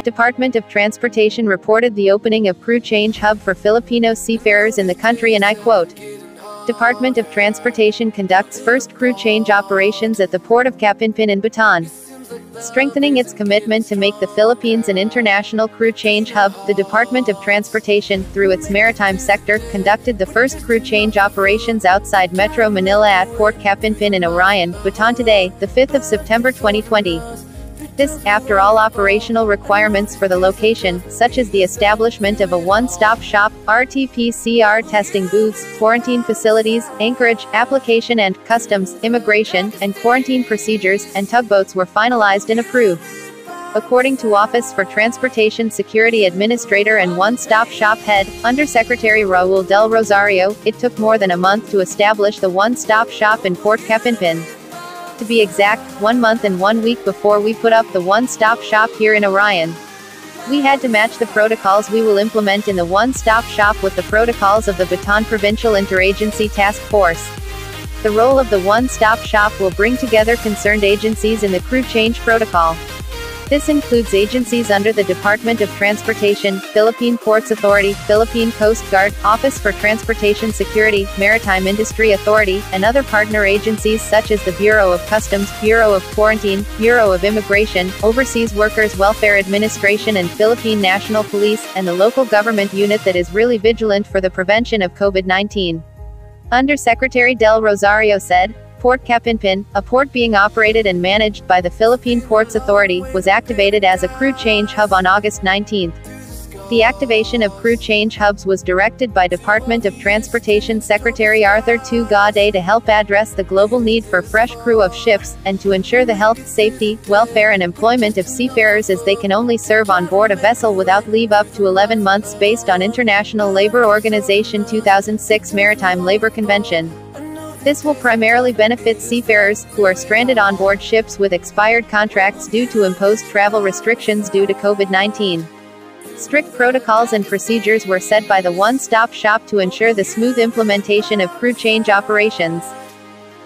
Department of Transportation reported the opening of crew change hub for Filipino seafarers in the country, and I quote, "Department of Transportation conducts first crew change operations at the port of CAPINPIN in Bataan. Strengthening its commitment to make the Philippines an international crew change hub, the Department of Transportation, through its maritime sector, conducted the first crew change operations outside Metro Manila at Port CAPINPIN in Orion, Bataan today, the 5th of September 2020. This, after all operational requirements for the location, such as the establishment of a one-stop shop, RT-PCR testing booths, quarantine facilities, anchorage, application and customs, immigration, and quarantine procedures, and tugboats were finalized and approved. According to Office for Transportation Security Administrator and One-Stop Shop Head, Undersecretary Raul del Rosario, it took more than a month to establish the one-stop shop in Port CAPINPIN. To be exact, 1 month and 1 week before we put up the one-stop shop here in Orion. We had to match the protocols we will implement in the one-stop shop with the protocols of the Bataan Provincial Interagency Task Force. The role of the one-stop shop will bring together concerned agencies in the crew change protocol. This includes agencies under the Department of Transportation, Philippine Ports Authority, Philippine Coast Guard, Office for Transportation Security, Maritime Industry Authority, and other partner agencies such as the Bureau of Customs, Bureau of Quarantine, Bureau of Immigration, Overseas Workers Welfare Administration and Philippine National Police, and the local government unit that is really vigilant for the prevention of COVID-19. Undersecretary Del Rosario said, Port CAPINPIN, a port being operated and managed by the Philippine Ports Authority, was activated as a crew change hub on August 19. The activation of crew change hubs was directed by Department of Transportation Secretary Arthur Tu Gaudet to help address the global need for fresh crew of ships, and to ensure the health, safety, welfare and employment of seafarers as they can only serve on board a vessel without leave up to 11 months based on International Labour Organization 2006 Maritime Labour Convention. This will primarily benefit seafarers, who are stranded on board ships with expired contracts due to imposed travel restrictions due to COVID-19. Strict protocols and procedures were set by the one-stop shop to ensure the smooth implementation of crew change operations.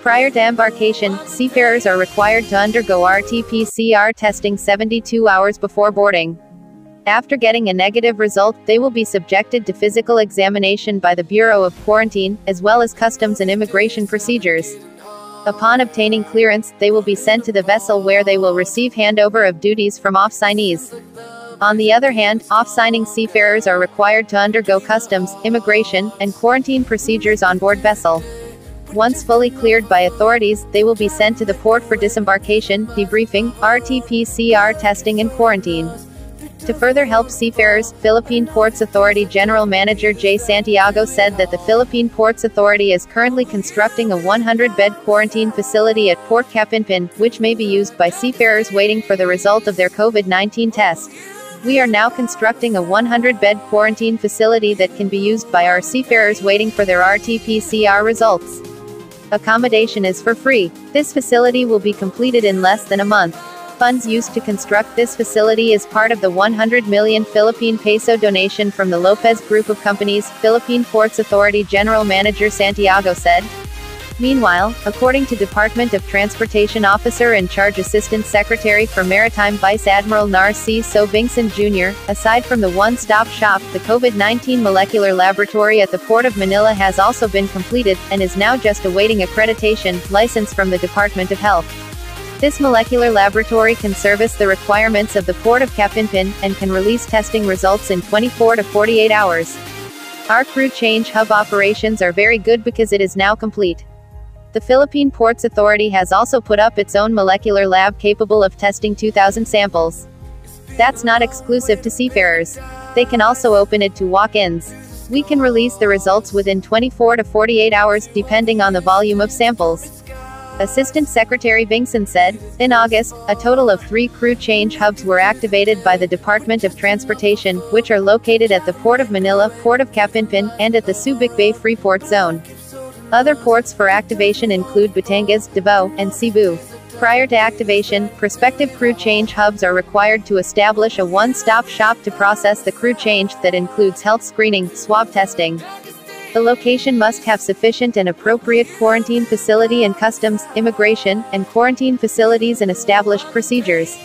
Prior to embarkation, seafarers are required to undergo RT-PCR testing 72 hours before boarding. After getting a negative result, they will be subjected to physical examination by the Bureau of Quarantine, as well as customs and immigration procedures. Upon obtaining clearance, they will be sent to the vessel where they will receive handover of duties from off-signees. On the other hand, off-signing seafarers are required to undergo customs, immigration, and quarantine procedures on board vessel. Once fully cleared by authorities, they will be sent to the port for disembarkation, debriefing, RT-PCR testing and quarantine. To further help seafarers, Philippine Ports Authority General Manager J. Santiago said that the Philippine Ports Authority is currently constructing a 100-bed quarantine facility at Port CAPINPIN, which may be used by seafarers waiting for the result of their COVID-19 test. We are now constructing a 100-bed quarantine facility that can be used by our seafarers waiting for their RT-PCR results. Accommodation is for free. This facility will be completed in less than a month. Funds used to construct this facility is part of the 100 million Philippine peso donation from the Lopez Group of Companies, Philippine Ports Authority General Manager Santiago said. Meanwhile, according to Department of Transportation Officer in Charge Assistant Secretary for Maritime Vice Admiral Narciso Bingson Jr., aside from the one-stop shop, the COVID-19 molecular laboratory at the Port of Manila has also been completed, and is now just awaiting accreditation, license from the Department of Health. This molecular laboratory can service the requirements of the Port of CAPINPIN, and can release testing results in 24 to 48 hours. Our crew change hub operations are very good because it is now complete. The Philippine Ports Authority has also put up its own molecular lab capable of testing 2,000 samples. That's not exclusive to seafarers. They can also open it to walk-ins. We can release the results within 24 to 48 hours, depending on the volume of samples. Assistant Secretary Bingson said, in August, a total of 3 crew change hubs were activated by the Department of Transportation, which are located at the Port of Manila, Port of CAPINPIN, and at the Subic Bay Freeport Zone. Other ports for activation include Batangas, Davao, and Cebu. Prior to activation, prospective crew change hubs are required to establish a one-stop shop to process the crew change that includes health screening, swab testing. The location must have sufficient and appropriate quarantine facility and customs, immigration, and quarantine facilities and established procedures.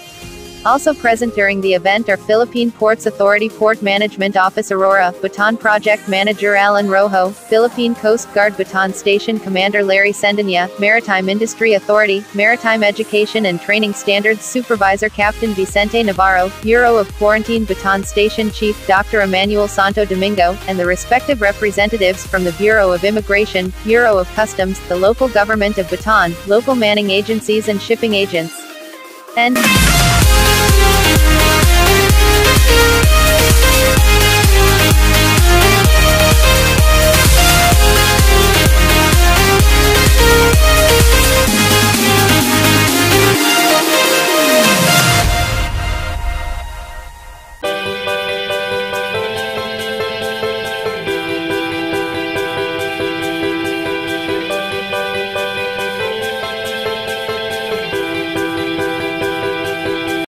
Also present during the event are Philippine Ports Authority Port Management Office Aurora, Bataan Project Manager Alan Rojo, Philippine Coast Guard Bataan Station Commander Larry Sendanya, Maritime Industry Authority, Maritime Education and Training Standards Supervisor Captain Vicente Navarro, Bureau of Quarantine Bataan Station Chief Dr. Emmanuel Santo Domingo, and the respective representatives from the Bureau of Immigration, Bureau of Customs, the local government of Bataan, local manning agencies and shipping agents. And